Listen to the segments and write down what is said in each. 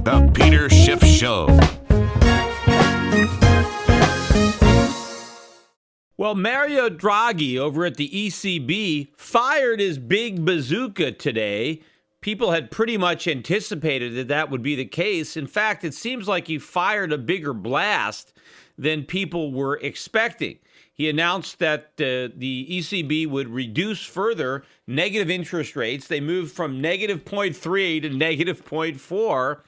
The Peter Schiff Show. Well, Mario Draghi over at the ECB fired his big bazooka today. People had pretty much anticipated that that would be the case. In fact, it seems like he fired a bigger blast than people were expecting. He announced that the ECB would reduce further negative interest rates. They moved from negative 0.3 to negative 0.4.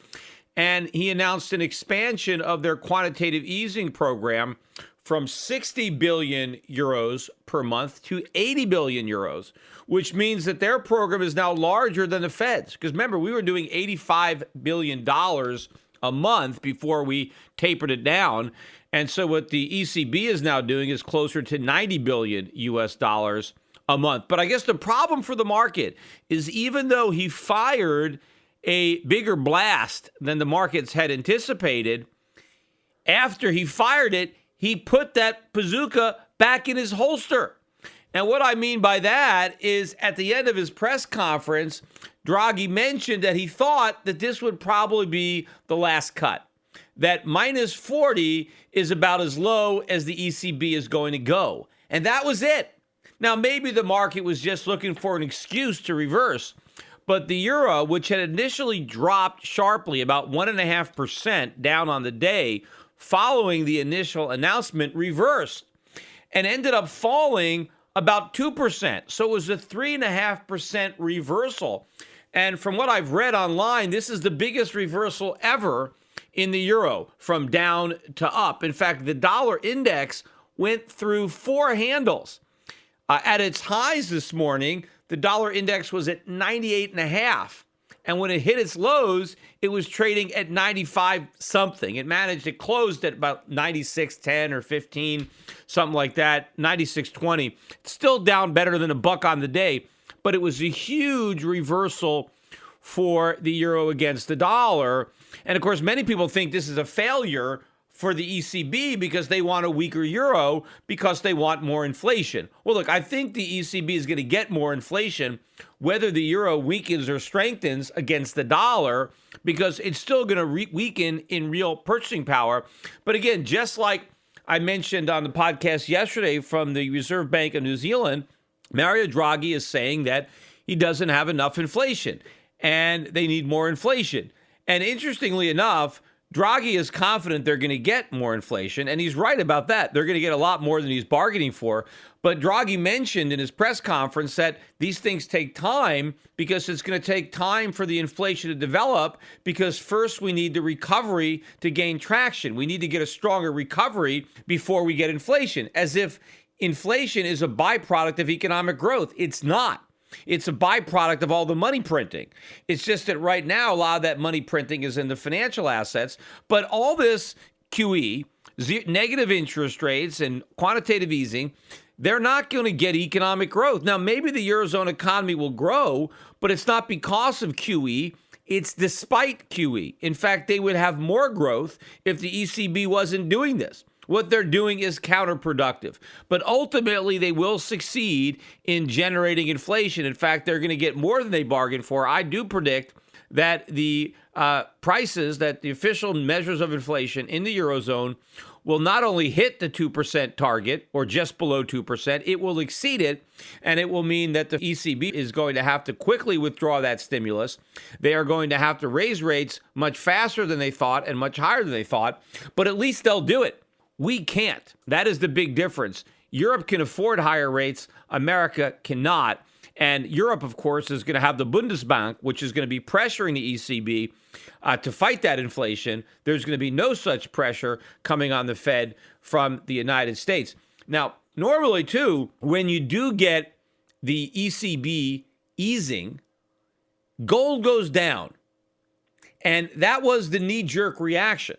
And he announced an expansion of their quantitative easing program from 60 billion euros per month to 80 billion euros, which means that their program is now larger than the Fed's. Because remember, we were doing $85 billion a month before we tapered it down. And so what the ECB is now doing is closer to 90 billion US dollars a month. But I guess the problem for the market is even though he fired a bigger blast than the markets had anticipated, after he fired it, he put that bazooka back in his holster. And what I mean by that is at the end of his press conference, Draghi mentioned that he thought that this would probably be the last cut, that minus 40 is about as low as the ECB is going to go. And that was it. Now, maybe the market was just looking for an excuse to reverse, but the euro, which had initially dropped sharply about 1.5% down on the day, following the initial announcement, reversed and ended up falling about 2%. So it was a 3.5% reversal. And from what I've read online, this is the biggest reversal ever in the euro, from down to up. In fact, the dollar index went through four handles. At its highs this morning, the dollar index was at 98.5. And when it hit its lows, it was trading at 95 something. It closed at about 96.10 or 15, something like that, 96.20. It's still down better than $1 on the day, but it was a huge reversal for the euro against the dollar. And of course, many people think this is a failure for the ECB because they want a weaker euro because they want more inflation. Well, look, I think the ECB is going to get more inflation whether the euro weakens or strengthens against the dollar, because it's still going to weaken in real purchasing power. But again, just like I mentioned on the podcast yesterday from the Reserve Bank of New Zealand, Mario Draghi is saying that he doesn't have enough inflation and they need more inflation. And interestingly enough, Draghi is confident they're going to get more inflation, and he's right about that. They're going to get a lot more than he's bargaining for. But Draghi mentioned in his press conference that these things take time because it's going to take time for the inflation to develop, because first we need the recovery to gain traction. We need to get a stronger recovery before we get inflation, as if inflation is a byproduct of economic growth. It's not. It's a byproduct of all the money printing. It's just that right now, a lot of that money printing is in the financial assets. But all this QE, negative interest rates, and quantitative easing, they're not going to get economic growth. Now, maybe the Eurozone economy will grow, but it's not because of QE. It's despite QE. In fact, they would have more growth if the ECB wasn't doing this. What they're doing is counterproductive. But ultimately, they will succeed in generating inflation. In fact, they're going to get more than they bargained for. I do predict that the prices, that the official measures of inflation in the Eurozone will not only hit the 2% target, or just below 2%, it will exceed it, and it will mean that the ECB is going to have to quickly withdraw that stimulus. They are going to have to raise rates much faster than they thought and much higher than they thought, but at least they'll do it. We can't. That is the big difference. Europe can afford higher rates. America cannot. And Europe, of course, is going to have the Bundesbank, which is going to be pressuring the ECB to fight that inflation. There's going to be no such pressure coming on the Fed from the United States. Now, normally, too, when you do get the ECB easing, gold goes down. And that was the knee-jerk reaction.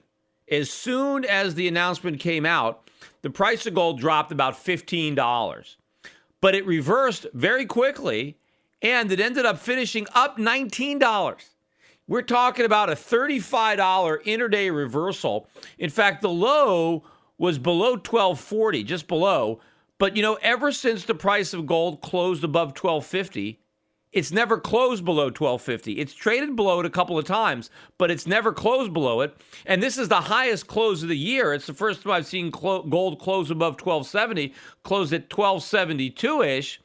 As soon as the announcement came out, the price of gold dropped about $15. But it reversed very quickly, and it ended up finishing up $19. We're talking about a $35 intraday reversal. In fact, the low was below $12.40, just below. But, ever since the price of gold closed above $12.50, It's never closed below 1250. It's traded below it a couple of times, but it's never closed below it. And this is the highest close of the year. It's the first time I've seen gold close above 1270, closed at 1272-ish.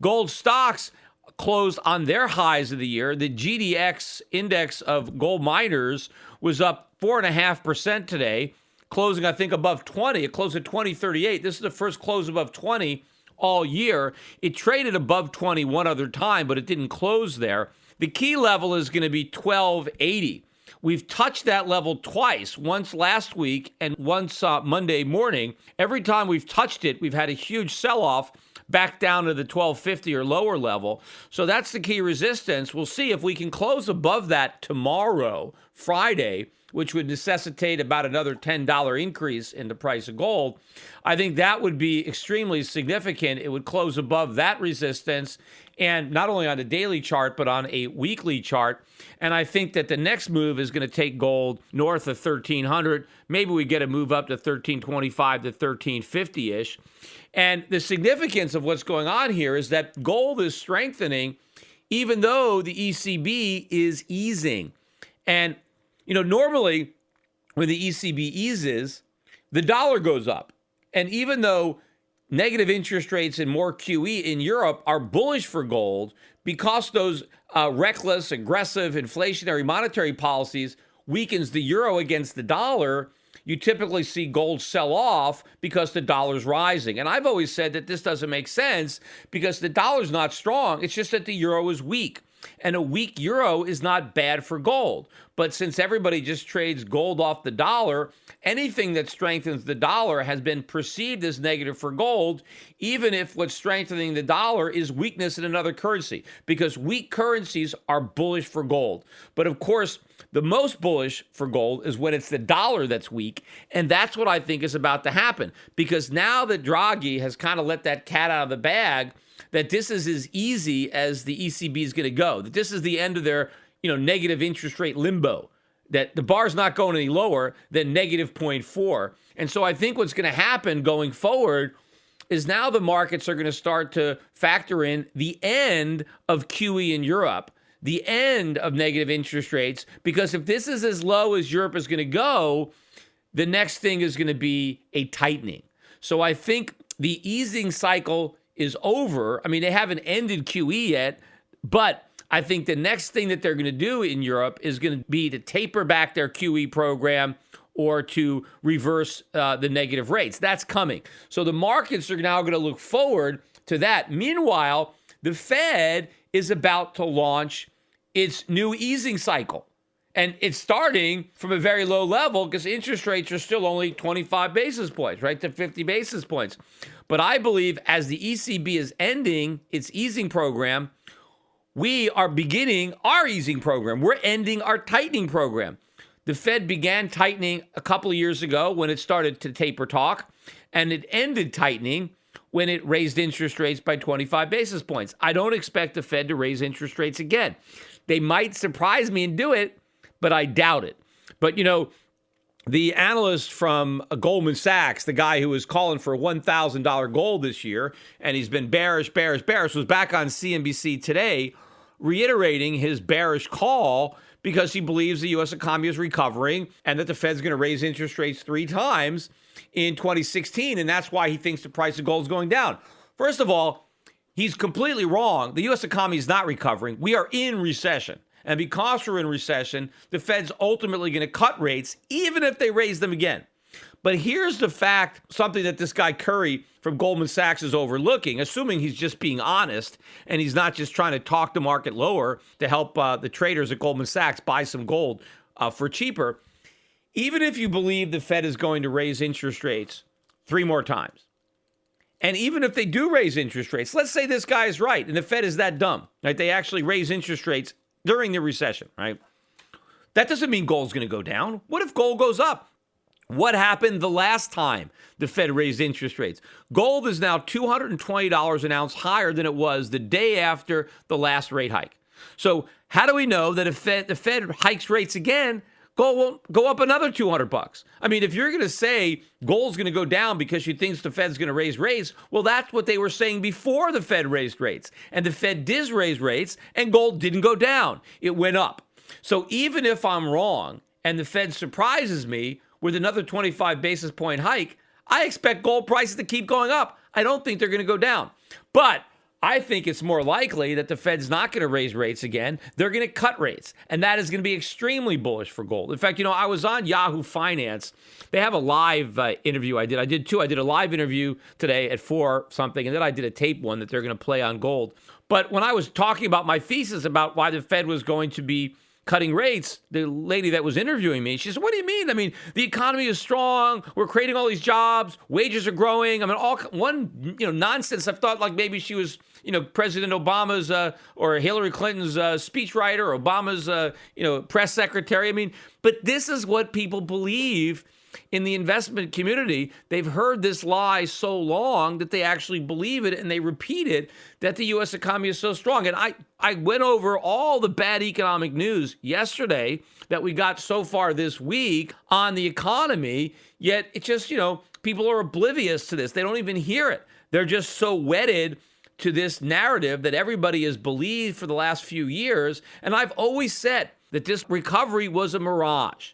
Gold stocks closed on their highs of the year. The GDX index of gold miners was up 4.5% today, closing, I think, above 20. It closed at 2038. This is the first close above 20 all year. It traded above 20 one other time, but it didn't close there. The key level is going to be 1280. We've touched that level twice, once last week and once Monday morning. Every time we've touched it, we've had a huge sell-off back down to the 1250 or lower level. So that's the key resistance. We'll see if we can close above that tomorrow, Friday, which would necessitate about another $10 increase in the price of gold. I think that would be extremely significant. It would close above that resistance, and not only on a daily chart, but on a weekly chart. And I think that the next move is going to take gold north of 1300. Maybe we get a move up to 1325 to 1350-ish. And the significance of what's going on here is that gold is strengthening, even though the ECB is easing. And normally when the ECB eases, the dollar goes up. And even though negative interest rates and more QE in Europe are bullish for gold, because those reckless, aggressive, inflationary monetary policies weakens the euro against the dollar, you typically see gold sell off because the dollar's rising. And I've always said that this doesn't make sense because the dollar's not strong. It's just that the euro is weak. And a weak euro is not bad for gold. But since everybody just trades gold off the dollar, anything that strengthens the dollar has been perceived as negative for gold, even if what's strengthening the dollar is weakness in another currency, because weak currencies are bullish for gold. But of course, the most bullish for gold is when it's the dollar that's weak. And that's what I think is about to happen, because now that Draghi has kind of let that cat out of the bag, that this is as easy as the ECB is going to go, that this is the end of their negative interest rate limbo, that the bar's not going any lower than negative 0.4. And so I think what's going to happen going forward is now the markets are going to start to factor in the end of QE in Europe, the end of negative interest rates, because if this is as low as Europe is going to go, the next thing is going to be a tightening. So I think the easing cycle is over. I mean, they haven't ended QE yet, but I think the next thing that they're going to do in Europe is going to be to taper back their QE program or to reverse the negative rates. That's coming. So the markets are now going to look forward to that. Meanwhile, the Fed is about to launch its new easing cycle. And it's starting from a very low level because interest rates are still only 25 basis points, right, to 50 basis points. But I believe as the ECB is ending its easing program, we are beginning our easing program. We're ending our tightening program. The Fed began tightening a couple of years ago when it started to taper talk, and it ended tightening when it raised interest rates by 25 basis points. I don't expect the Fed to raise interest rates again. They might surprise me and do it, but I doubt it. But, the analyst from Goldman Sachs, the guy who was calling for $1,000 gold this year, and he's been bearish, was back on CNBC today, reiterating his bearish call because he believes the U.S. economy is recovering and that the Fed's going to raise interest rates 3 times in 2016, and that's why he thinks the price of gold is going down. First of all, he's completely wrong. The U.S. economy is not recovering. We are in recession. And because we're in recession, the Fed's ultimately going to cut rates, even if they raise them again. But here's the fact, something that this guy Curry from Goldman Sachs is overlooking, assuming he's just being honest and he's not just trying to talk the market lower to help the traders at Goldman Sachs buy some gold for cheaper. Even if you believe the Fed is going to raise interest rates 3 more times, and even if they do raise interest rates, let's say this guy is right and the Fed is that dumb, right? They actually raise interest rates during the recession, right? That doesn't mean gold's going to go down. What if gold goes up? What happened the last time the Fed raised interest rates? Gold is now $220 an ounce higher than it was the day after the last rate hike. So how do we know that if the Fed hikes rates again, gold won't go up another $200. I mean, if you're going to say gold's going to go down because you think the Fed's going to raise rates, well, that's what they were saying before the Fed raised rates. And the Fed did raise rates, and gold didn't go down. It went up. So even if I'm wrong and the Fed surprises me with another 25 basis point hike, I expect gold prices to keep going up. I don't think they're going to go down. But I think it's more likely that the Fed's not going to raise rates again. They're going to cut rates. And that is going to be extremely bullish for gold. In fact, I was on Yahoo Finance. They have a live interview I did. I did two. I did a live interview today at 4 something, and then I did a tape one that they're going to play on gold. But when I was talking about my thesis about why the Fed was going to be cutting rates, the lady that was interviewing me, she said, what do you mean? I mean, the economy is strong. We're creating all these jobs. Wages are growing. I mean, all nonsense. I thought like maybe she was, President Obama's or Hillary Clinton's speechwriter, or Obama's, press secretary. I mean, but this is what people believe in the investment community. They've heard this lie so long that they actually believe it, and they repeat it, that the U.S. economy is so strong. And I went over all the bad economic news yesterday that we got so far this week on the economy, yet it's just, people are oblivious to this. They don't even hear it. They're just so wedded to this narrative that everybody has believed for the last few years. And I've always said that this recovery was a mirage.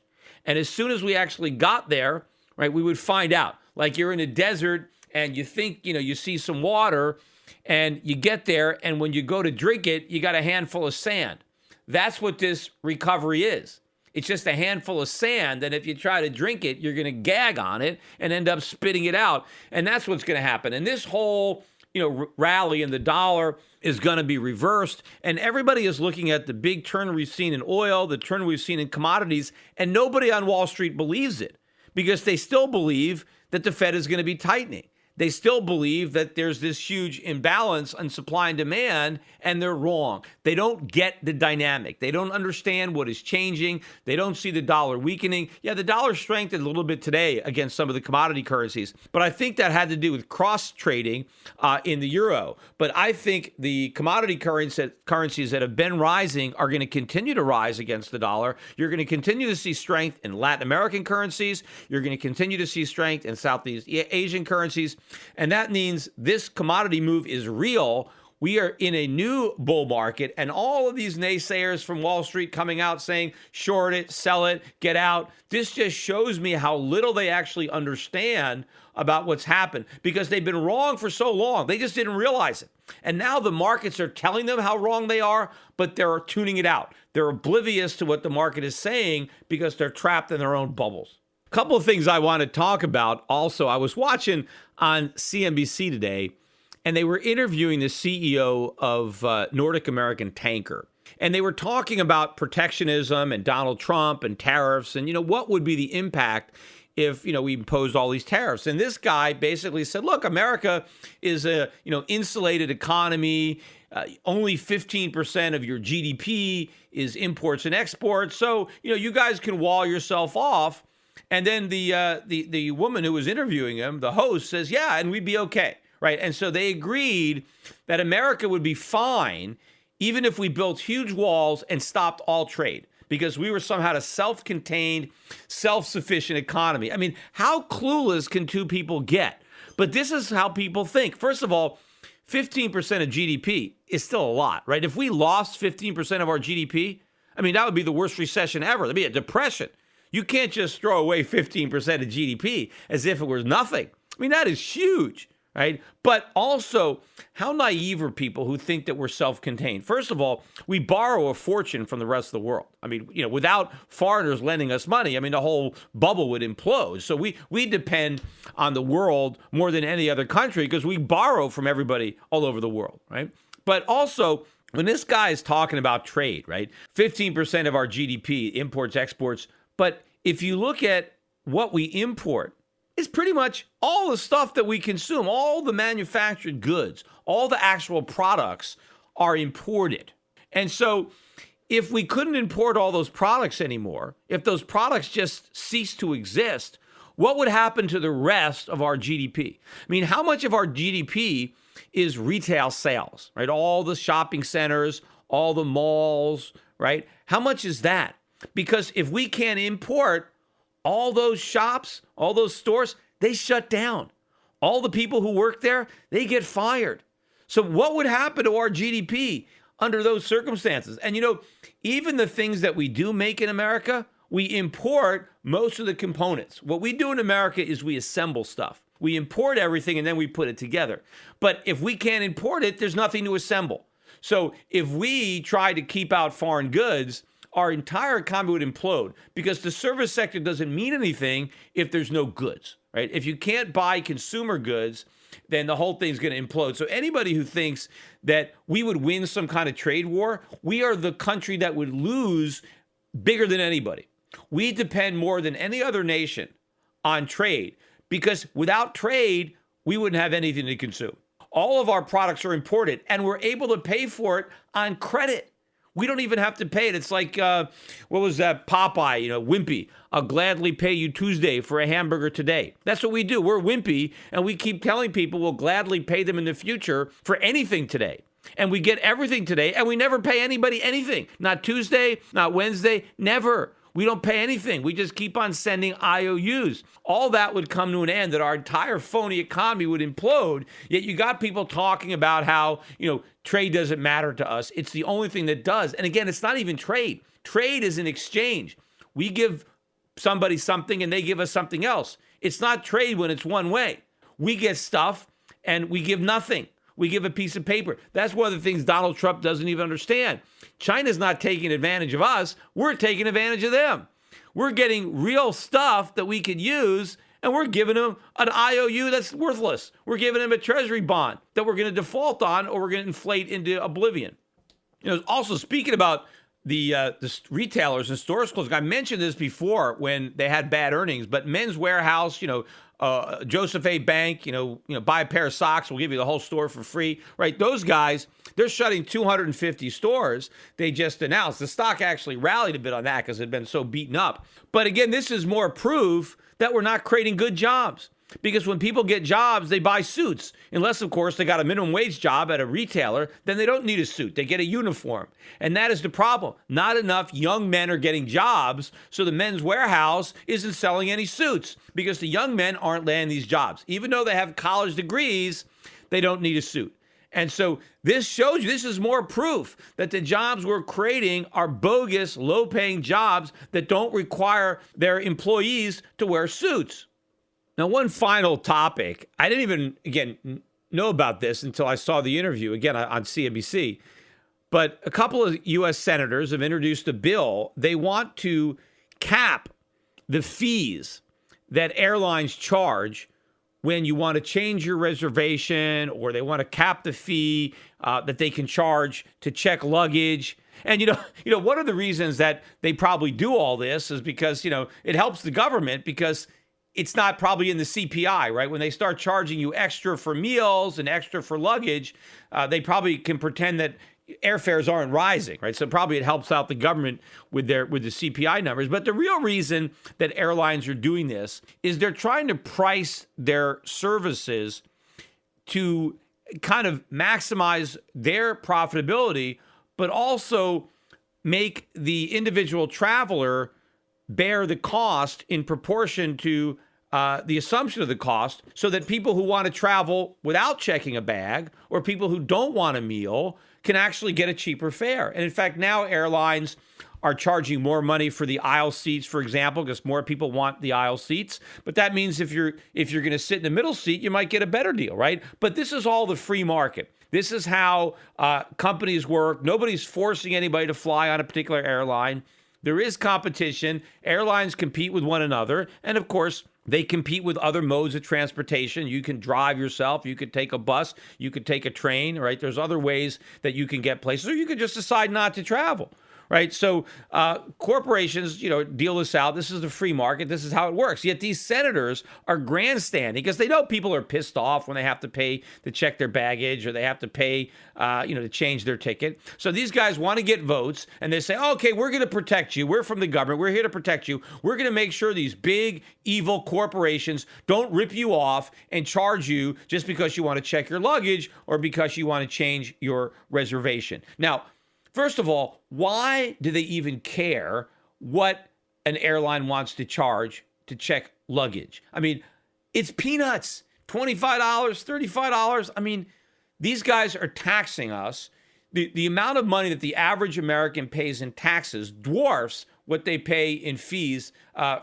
And as soon as we actually got there, right, we would find out. Like you're in a desert and you think, you see some water, and you get there, and when you go to drink it, you got a handful of sand. That's what this recovery is. It's just a handful of sand, and if you try to drink it, you're going to gag on it and end up spitting it out. And that's what's going to happen. And this whole rally in the dollar is going to be reversed. And everybody is looking at the big turn we've seen in oil, the turn we've seen in commodities, and nobody on Wall Street believes it because they still believe that the Fed is going to be tightening. They still believe that there's this huge imbalance on supply and demand, and they're wrong. They don't get the dynamic. They don't understand what is changing. They don't see the dollar weakening. Yeah, the dollar strengthened a little bit today against some of the commodity currencies, but I think that had to do with cross-trading in the euro. But I think the commodity currencies that have been rising are going to continue to rise against the dollar. You're going to continue to see strength in Latin American currencies. You're going to continue to see strength in Southeast Asian currencies. And that means this commodity move is real. We are in a new bull market, and all of these naysayers from Wall Street coming out saying, short it, sell it, get out. This just shows me how little they actually understand about what's happened, because they've been wrong for so long. They just didn't realize it. And now the markets are telling them how wrong they are, but they're tuning it out. They're oblivious to what the market is saying because they're trapped in their own bubbles. A couple of things I want to talk about also. I was watching on CNBC today, and they were interviewing the CEO of Nordic American Tanker. And they were talking about protectionism and Donald Trump and tariffs and, what would be the impact if, we imposed all these tariffs. And this guy basically said, look, America is a, insulated economy. Only 15% of your GDP is imports and exports. So, you guys can wall yourself off. And then the woman who was interviewing him, the host, says, yeah, and we'd be okay, right? And so they agreed that America would be fine even if we built huge walls and stopped all trade, because we were somehow a self-contained, self-sufficient economy. I mean, how clueless can two people get? But this is how people think. First of all, 15% of GDP is still a lot, right? If we lost 15% of our GDP, I mean, that would be the worst recession ever. That'd be a depression. You can't just throw away 15% of GDP as if it was nothing. I mean, that is huge, right? But also, how naive are people who think that we're self-contained? First of all, we borrow a fortune from the rest of the world. I mean, without foreigners lending us money, I mean, the whole bubble would implode. So we depend on the world more than any other country because we borrow from everybody all over the world, right? But also, when this guy is talking about trade, right? 15% of our GDP, imports, exports. But if you look at what we import, it's pretty much all the stuff that we consume, all the manufactured goods, all the actual products are imported. And so if we couldn't import all those products anymore, if those products just ceased to exist, what would happen to the rest of our GDP? I mean, how much of our GDP is retail sales, right? All the shopping centers, all the malls, right? How much is that? Because if we can't import, all those shops, all those stores, they shut down. All the people who work there, they get fired. So what would happen to our GDP under those circumstances? And even the things that we do make in America, we import most of the components. What we do in America is we assemble stuff. We import everything and then we put it together. But if we can't import it, there's nothing to assemble. So if we try to keep out foreign goods, our entire economy would implode, because the service sector doesn't mean anything if there's no goods, right? If you can't buy consumer goods, then the whole thing's going to implode. So anybody who thinks that we would win some kind of trade war, we are the country that would lose bigger than anybody. We depend more than any other nation on trade, because without trade, we wouldn't have anything to consume. All of our products are imported, and we're able to pay for it on credit. We don't even have to pay it. It's like, what was that? Popeye, Wimpy. I'll gladly pay you Tuesday for a hamburger today. That's what we do. We're Wimpy, and we keep telling people we'll gladly pay them in the future for anything today. And we get everything today, and we never pay anybody anything. Not Tuesday, not Wednesday, never. We don't pay anything. We just keep on sending IOUs. All that would come to an end, that our entire phony economy would implode. Yet you got people talking about how, trade doesn't matter to us. It's the only thing that does. And again, it's not even trade. Trade is an exchange. We give somebody something and they give us something else. It's not trade when it's one way. We get stuff and we give nothing. We give a piece of paper. That's one of the things Donald Trump doesn't even understand. China's not taking advantage of us. We're taking advantage of them. We're getting real stuff that we could use, and we're giving them an IOU that's worthless. We're giving them a treasury bond that we're going to default on, or we're going to inflate into oblivion. Also speaking about the retailers and stores closing, I mentioned this before when they had bad earnings, but Men's Warehouse, Joseph A. Bank, buy a pair of socks, we'll give you the whole store for free, right? Those guys, they're shutting 250 stores. They just announced. The stock actually rallied a bit on that because it had been so beaten up. But again, this is more proof that we're not creating good jobs. Because when people get jobs, they buy suits. Unless, of course, they got a minimum wage job at a retailer, then they don't need a suit. They get a uniform. And that is the problem. Not enough young men are getting jobs, so the Men's Warehouse isn't selling any suits because the young men aren't landing these jobs. Even though they have college degrees, they don't need a suit. And so this shows you, this is more proof that the jobs we're creating are bogus, low-paying jobs that don't require their employees to wear suits. Now, one final topic. I didn't even, again, know about this until I saw the interview, again, on CNBC. But a couple of U.S. senators have introduced a bill. They want to cap the fees that airlines charge when you want to change your reservation, or they want to cap the fee that they can charge to check luggage. And, one of the reasons that they probably do all this is because, it helps the government, because it's not probably in the CPI, right? When they start charging you extra for meals and extra for luggage, they probably can pretend that airfares aren't rising, right? So probably it helps out the government with the CPI numbers. But the real reason that airlines are doing this is they're trying to price their services to kind of maximize their profitability, but also make the individual traveler bear the cost in proportion to the assumption of the cost, so that people who want to travel without checking a bag, or people who don't want a meal, can actually get a cheaper fare. And in fact, now airlines are charging more money for the aisle seats, for example, because more people want the aisle seats. But that means if you're going to sit in the middle seat, you might get a better deal, right? But this is all the free market. This is how companies work. Nobody's forcing anybody to fly on a particular airline. There is competition. Airlines compete with one another. And of course, they compete with other modes of transportation. You can drive yourself. You could take a bus. You could take a train, right? There's other ways that you can get places, or you could just decide not to travel, right? So corporations, deal this out. This is the free market. This is how it works. Yet these senators are grandstanding because they know people are pissed off when they have to pay to check their baggage, or they have to pay, to change their ticket. So these guys want to get votes, and they say, okay, we're going to protect you. We're from the government. We're here to protect you. We're going to make sure these big, evil corporations don't rip you off and charge you just because you want to check your luggage or because you want to change your reservation. Now, first of all, why do they even care what an airline wants to charge to check luggage. I mean, it's peanuts. $25, $35. I mean, these guys are taxing us. The amount of money that the average American pays in taxes dwarfs what they pay in fees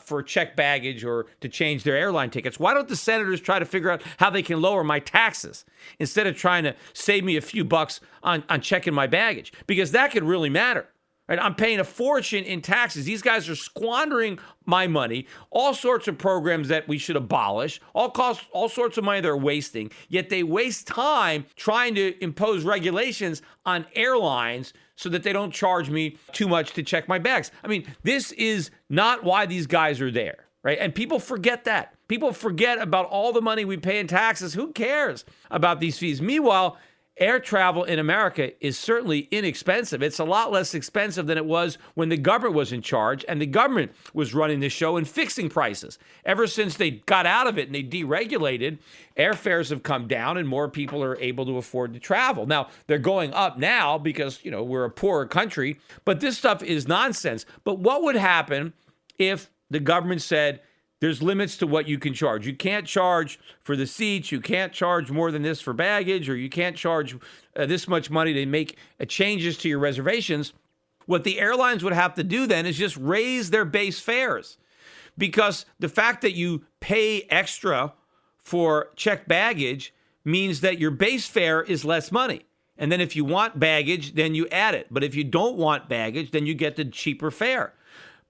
for checked baggage or to change their airline tickets. Why don't the senators try to figure out how they can lower my taxes instead of trying to save me a few bucks on checking my baggage? Because that could really matter. Right? I'm paying a fortune in taxes. These guys are squandering my money, all sorts of programs that we should abolish, all sorts of money they're wasting, yet they waste time trying to impose regulations on airlines so that they don't charge me too much to check my bags. I mean, this is not why these guys are there, right? And people forget that. People forget about all the money we pay in taxes. Who cares about these fees? Meanwhile, air travel in America is certainly inexpensive. It's a lot less expensive than it was when the government was in charge and the government was running the show and fixing prices. Ever since they got out of it and they deregulated, airfares have come down and more people are able to afford to travel. Now, they're going up now because, we're a poorer country, but this stuff is nonsense. But what would happen if the government said, there's limits to what you can charge. You can't charge for the seats. You can't charge more than this for baggage, or you can't charge this much money to make changes to your reservations. What the airlines would have to do then is just raise their base fares, because the fact that you pay extra for checked baggage means that your base fare is less money. And then if you want baggage, then you add it. But if you don't want baggage, then you get the cheaper fare.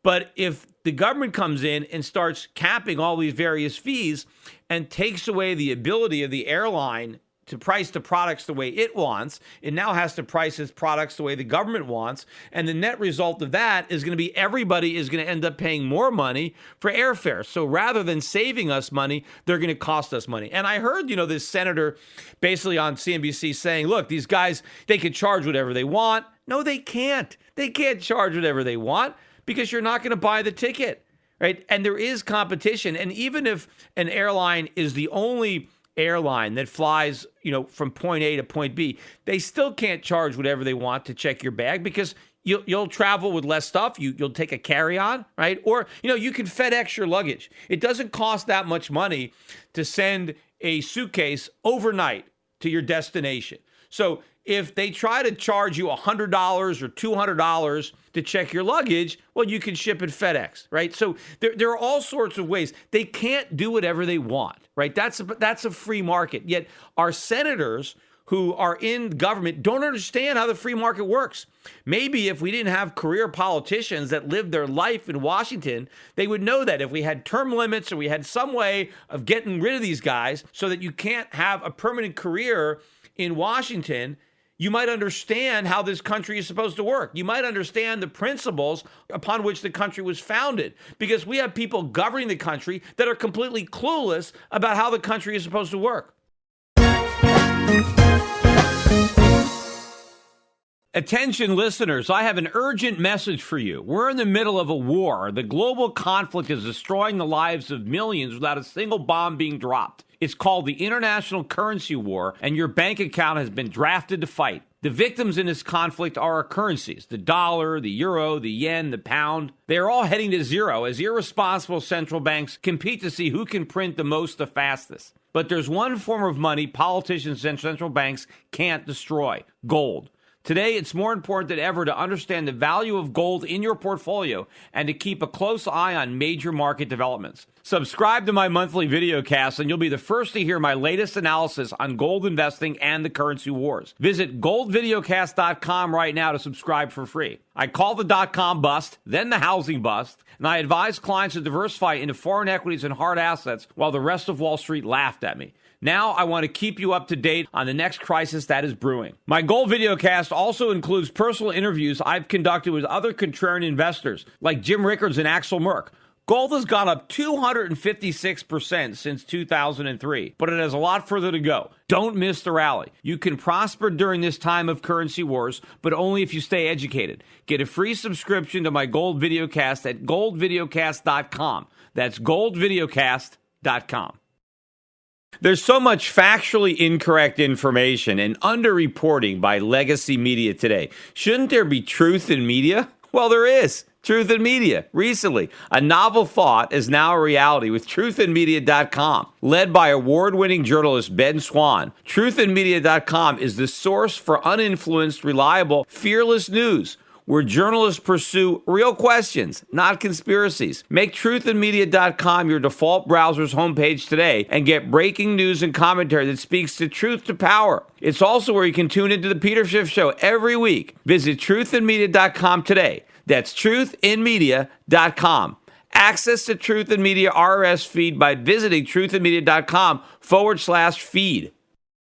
But if the government comes in and starts capping all these various fees and takes away the ability of the airline to price the products the way it wants, it now has to price its products the way the government wants. And the net result of that is going to be everybody is going to end up paying more money for airfare. So rather than saving us money, they're going to cost us money. And I heard, this senator basically on CNBC saying, look, these guys, they can charge whatever they want. No, they can't. They can't charge whatever they want, because you're not going to buy the ticket, right? And there is competition. And even if an airline is the only airline that flies, from point A to point B, they still can't charge whatever they want to check your bag, because you'll travel with less stuff. You'll take a carry-on, right? Or, you can FedEx your luggage. It doesn't cost that much money to send a suitcase overnight to your destination. So if they try to charge you $100 or $200 to check your luggage, well, you can ship it FedEx, right? So there are all sorts of ways. They can't do whatever they want, right? That's a free market. Yet our senators who are in government don't understand how the free market works. Maybe if we didn't have career politicians that lived their life in Washington, they would know that if we had term limits or we had some way of getting rid of these guys so that you can't have a permanent career in Washington, you might understand how this country is supposed to work. You might understand the principles upon which the country was founded, because we have people governing the country that are completely clueless about how the country is supposed to work. Attention listeners, I have an urgent message for you. We're in the middle of a war. The global conflict is destroying the lives of millions without a single bomb being dropped. It's called the International Currency War, and your bank account has been drafted to fight. The victims in this conflict are our currencies: the dollar, the euro, the yen, the pound. They are all heading to zero as irresponsible central banks compete to see who can print the most the fastest. But there's one form of money politicians and central banks can't destroy: gold. Today, it's more important than ever to understand the value of gold in your portfolio and to keep a close eye on major market developments. Subscribe to my monthly videocast and you'll be the first to hear my latest analysis on gold investing and the currency wars. Visit goldvideocast.com right now to subscribe for free. I call the dot-com bust, then the housing bust, and I advise clients to diversify into foreign equities and hard assets while the rest of Wall Street laughed at me. Now I want to keep you up to date on the next crisis that is brewing. My Gold Videocast also includes personal interviews I've conducted with other contrarian investors like Jim Rickards and Axel Merck. Gold has gone up 256% since 2003, but it has a lot further to go. Don't miss the rally. You can prosper during this time of currency wars, but only if you stay educated. Get a free subscription to my Gold Videocast at goldvideocast.com. That's goldvideocast.com. There's so much factually incorrect information and underreporting by legacy media today. Shouldn't there be truth in media? Well, there is. Truth in Media. Recently, a novel thought is now a reality with truthinmedia.com. Led by award-winning journalist Ben Swan, truthinmedia.com is the source for uninfluenced, reliable, fearless news, where journalists pursue real questions, not conspiracies. Make truthinmedia.com your default browser's homepage today and get breaking news and commentary that speaks the truth to power. It's also where you can tune into the Peter Schiff Show every week. Visit truthinmedia.com today. That's truthinmedia.com. Access to Truth in Media RSS feed by visiting truthinmedia.com/feed.